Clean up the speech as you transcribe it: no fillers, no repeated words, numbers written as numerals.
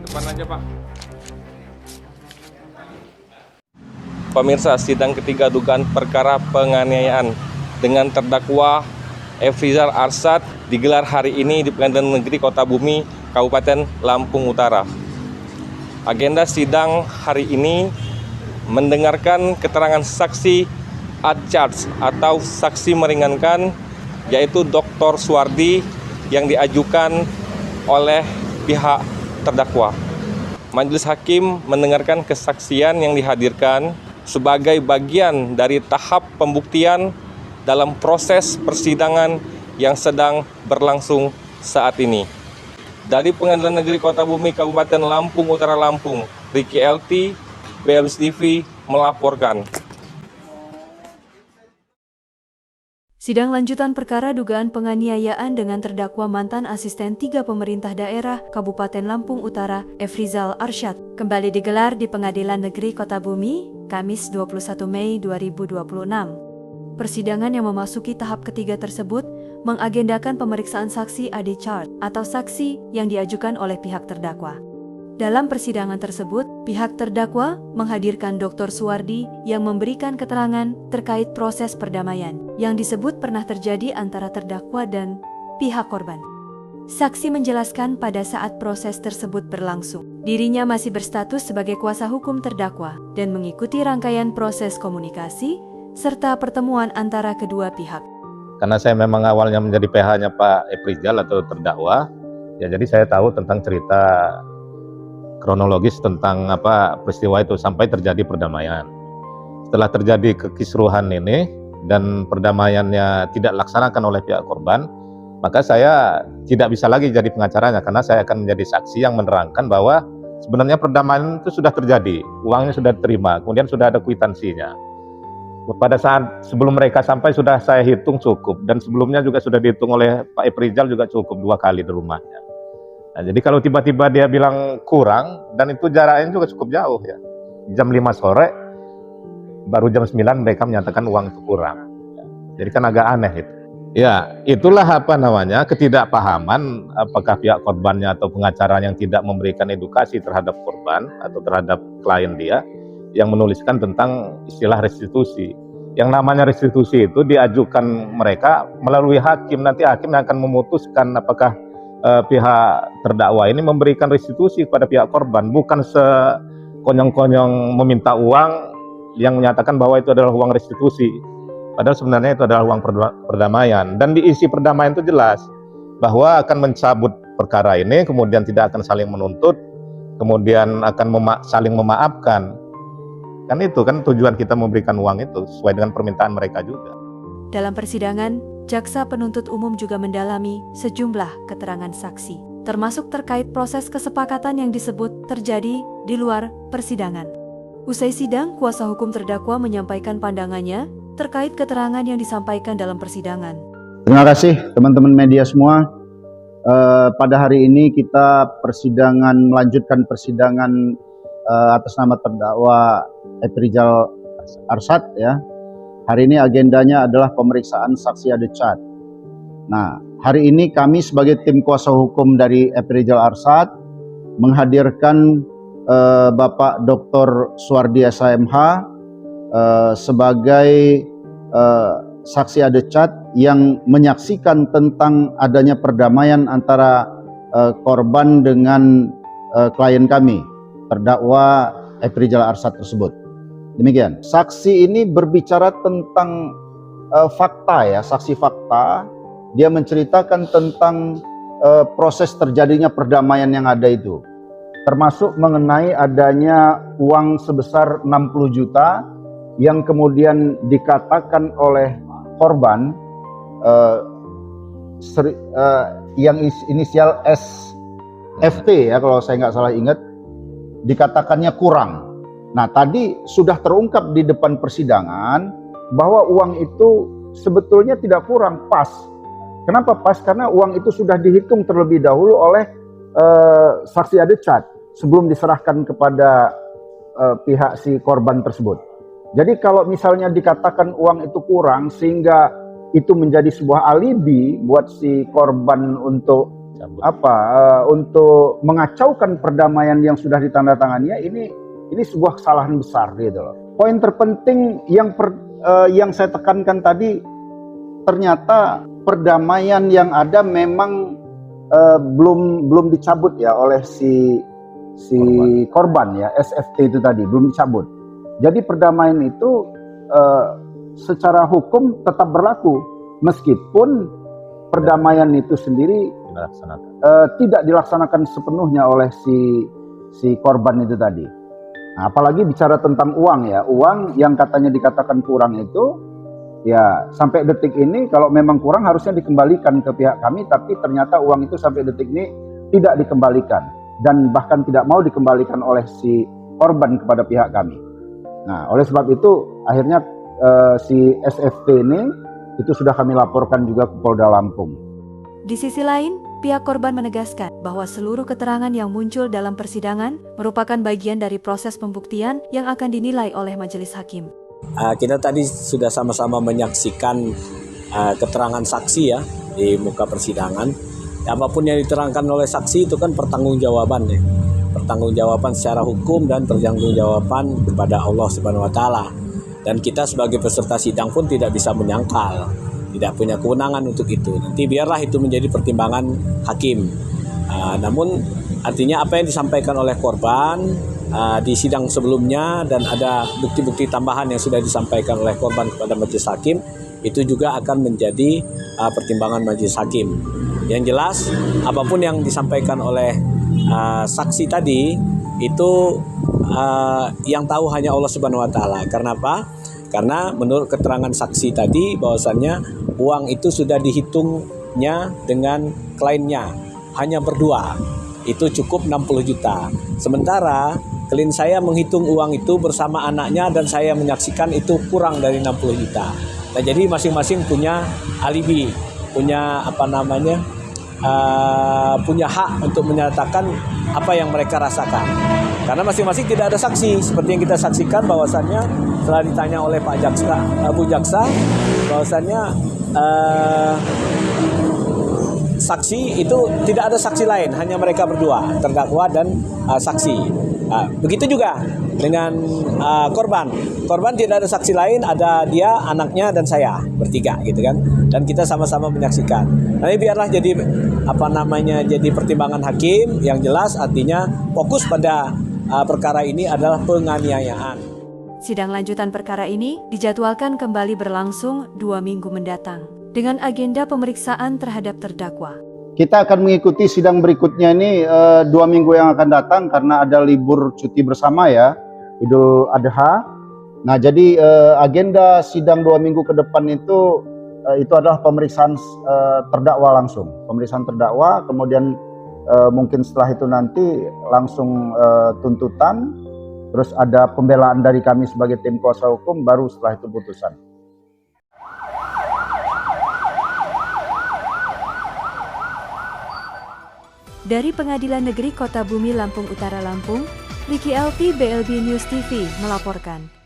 Depan aja, Pak. Pemirsa, sidang ketiga dugaan perkara penganiayaan dengan terdakwa Efrizal Arsyad digelar hari ini di Pengadilan Negeri Kota Bumi, Kabupaten Lampung Utara. Agenda sidang hari ini mendengarkan keterangan saksi ad charge atau saksi meringankan, yaitu Dr. Suwardi yang diajukan oleh pihak terdakwa. Majelis Hakim mendengarkan kesaksian yang dihadirkan sebagai bagian dari tahap pembuktian dalam proses persidangan yang sedang berlangsung saat ini. Dari Pengadilan Negeri Kota Bumi, Kabupaten Lampung Utara, Lampung, Ricky LT, BLS TV melaporkan. Sidang lanjutan perkara dugaan penganiayaan dengan terdakwa mantan asisten 3 pemerintah daerah Kabupaten Lampung Utara, Efrizal Arsyad, kembali digelar di Pengadilan Negeri Kota Bumi, Kamis 21 Mei 2026. Persidangan yang memasuki tahap ketiga tersebut mengagendakan pemeriksaan saksi ad charge atau saksi yang diajukan oleh pihak terdakwa. Dalam persidangan tersebut, pihak terdakwa menghadirkan Dr. Suwardi yang memberikan keterangan terkait proses perdamaian yang disebut pernah terjadi antara terdakwa dan pihak korban. Saksi menjelaskan pada saat proses tersebut berlangsung, dirinya masih berstatus sebagai kuasa hukum terdakwa dan mengikuti rangkaian proses komunikasi serta pertemuan antara kedua pihak. Karena saya memang awalnya menjadi PH-nya Pak Efrizal atau terdakwa, ya jadi saya tahu tentang cerita kronologis tentang peristiwa itu sampai terjadi perdamaian. Setelah terjadi kekisruhan ini dan perdamaiannya tidak dilaksanakan oleh pihak korban, maka saya tidak bisa lagi jadi pengacaranya karena saya akan menjadi saksi yang menerangkan bahwa sebenarnya perdamaian itu sudah terjadi, uangnya sudah diterima, kemudian sudah ada kwitansinya. Pada saat sebelum mereka sampai sudah saya hitung cukup, dan sebelumnya juga sudah dihitung oleh Pak Efrizal juga cukup 2 kali di rumahnya. Nah, jadi kalau tiba-tiba dia bilang kurang, dan itu jaraknya juga cukup jauh ya, jam 5 sore baru jam 9 mereka menyatakan uang itu kurang. Jadi kan agak aneh itu. Ya, itulah ketidakpahaman apakah pihak korbannya atau pengacara yang tidak memberikan edukasi terhadap korban atau terhadap klien dia yang menuliskan tentang istilah restitusi. Yang namanya restitusi itu diajukan mereka melalui hakim, nanti hakim yang akan memutuskan apakah pihak terdakwa ini memberikan restitusi kepada pihak korban, bukan sekonyong-konyong meminta uang yang menyatakan bahwa itu adalah uang restitusi. Padahal sebenarnya itu adalah uang perdamaian, dan di isi perdamaian itu jelas bahwa akan mencabut perkara ini, kemudian tidak akan saling menuntut, kemudian akan saling memaafkan. Kan itu kan tujuan kita memberikan uang itu sesuai dengan permintaan mereka juga. Dalam persidangan, jaksa penuntut umum juga mendalami sejumlah keterangan saksi, termasuk terkait proses kesepakatan yang disebut terjadi di luar persidangan. Usai sidang, kuasa hukum terdakwa menyampaikan pandangannya terkait keterangan yang disampaikan dalam persidangan. Terima kasih teman-teman media semua. Pada hari ini kita melanjutkan persidangan atas nama terdakwa Efrizal Arsyad ya. Hari ini agendanya adalah pemeriksaan saksi ad charge. Nah, hari ini kami sebagai tim kuasa hukum dari Efrizal Arsyad menghadirkan Bapak Dr. Suwardi SMH sebagai saksi ad charge yang menyaksikan tentang adanya perdamaian antara korban dengan klien kami, terdakwa Efrizal Arsyad tersebut. Demikian. Saksi ini berbicara tentang fakta ya, saksi fakta. Dia menceritakan tentang proses terjadinya perdamaian yang ada itu. Termasuk mengenai adanya uang sebesar 60 juta yang kemudian dikatakan oleh korban yang inisial SFT ya kalau saya nggak salah ingat, dikatakannya kurang. Nah, tadi sudah terungkap di depan persidangan bahwa uang itu sebetulnya tidak kurang, pas. Kenapa pas? Karena uang itu sudah dihitung terlebih dahulu oleh saksi ad charge sebelum diserahkan kepada pihak si korban tersebut. Jadi kalau misalnya dikatakan uang itu kurang sehingga itu menjadi sebuah alibi buat si korban untuk untuk mengacaukan perdamaian yang sudah ditandatanganinya, ini sebuah kesalahan besar gitu loh. Poin terpenting yang saya tekankan tadi, ternyata perdamaian yang ada memang belum dicabut ya oleh si korban ya, SFT itu tadi belum dicabut. Jadi perdamaian itu secara hukum tetap berlaku meskipun perdamaian itu sendiri tidak dilaksanakan sepenuhnya oleh si korban itu tadi. Nah, apalagi bicara tentang uang ya, uang yang katanya dikatakan kurang itu ya sampai detik ini kalau memang kurang harusnya dikembalikan ke pihak kami, tapi ternyata uang itu sampai detik ini tidak dikembalikan dan bahkan tidak mau dikembalikan oleh si korban kepada pihak kami. Nah, oleh sebab itu akhirnya si SFT ini itu sudah kami laporkan juga ke Polda Lampung. Di sisi lain, pihak korban menegaskan bahwa seluruh keterangan yang muncul dalam persidangan merupakan bagian dari proses pembuktian yang akan dinilai oleh majelis hakim. Kita tadi sudah sama-sama menyaksikan keterangan saksi ya di muka persidangan. Apapun yang diterangkan oleh saksi itu kan pertanggungjawaban ya. Pertanggungjawaban secara hukum dan pertanggungjawaban kepada Allah Subhanahu wa taala. Dan kita sebagai peserta sidang pun tidak bisa menyangkal, tidak punya kewenangan untuk itu. Nanti biarlah itu menjadi pertimbangan hakim. Namun artinya apa yang disampaikan oleh korban di sidang sebelumnya dan ada bukti-bukti tambahan yang sudah disampaikan oleh korban kepada majelis hakim, itu juga akan menjadi pertimbangan majelis hakim. Yang jelas apapun yang disampaikan oleh saksi tadi itu yang tahu hanya Allah Subhanahu wa taala. Karena apa? Karena menurut keterangan saksi tadi bahwasannya uang itu sudah dihitungnya dengan kliennya hanya berdua. Itu cukup 60 juta. Sementara klien saya menghitung uang itu bersama anaknya dan saya menyaksikan itu kurang dari 60 juta. Nah, jadi masing-masing punya alibi, punya punya hak untuk menyatakan apa yang mereka rasakan. Karena masing-masing tidak ada saksi, seperti yang kita saksikan bahwasannya setelah ditanya oleh Abu Jaksa bahwasannya saksi itu tidak ada saksi lain, hanya mereka berdua, terdakwa dan saksi. Begitu juga dengan korban. Korban tidak ada saksi lain, ada dia, anaknya dan saya bertiga gitu kan. Dan kita sama-sama menyaksikan. Nah, biarlah jadi jadi pertimbangan hakim yang jelas artinya fokus pada perkara ini adalah penganiayaan. Sidang lanjutan perkara ini dijadwalkan kembali berlangsung 2 minggu mendatang dengan agenda pemeriksaan terhadap terdakwa. Kita akan mengikuti sidang berikutnya ini 2 minggu yang akan datang karena ada libur cuti bersama ya, Idul Adha. Nah, jadi agenda sidang 2 minggu ke depan itu adalah pemeriksaan terdakwa langsung. Pemeriksaan terdakwa, kemudian mungkin setelah itu nanti langsung tuntutan, terus ada pembelaan dari kami sebagai tim kuasa hukum, baru setelah itu putusan. Dari Pengadilan Negeri Kota Bumi Lampung Utara Lampung, Ricky LT BLB News TV melaporkan.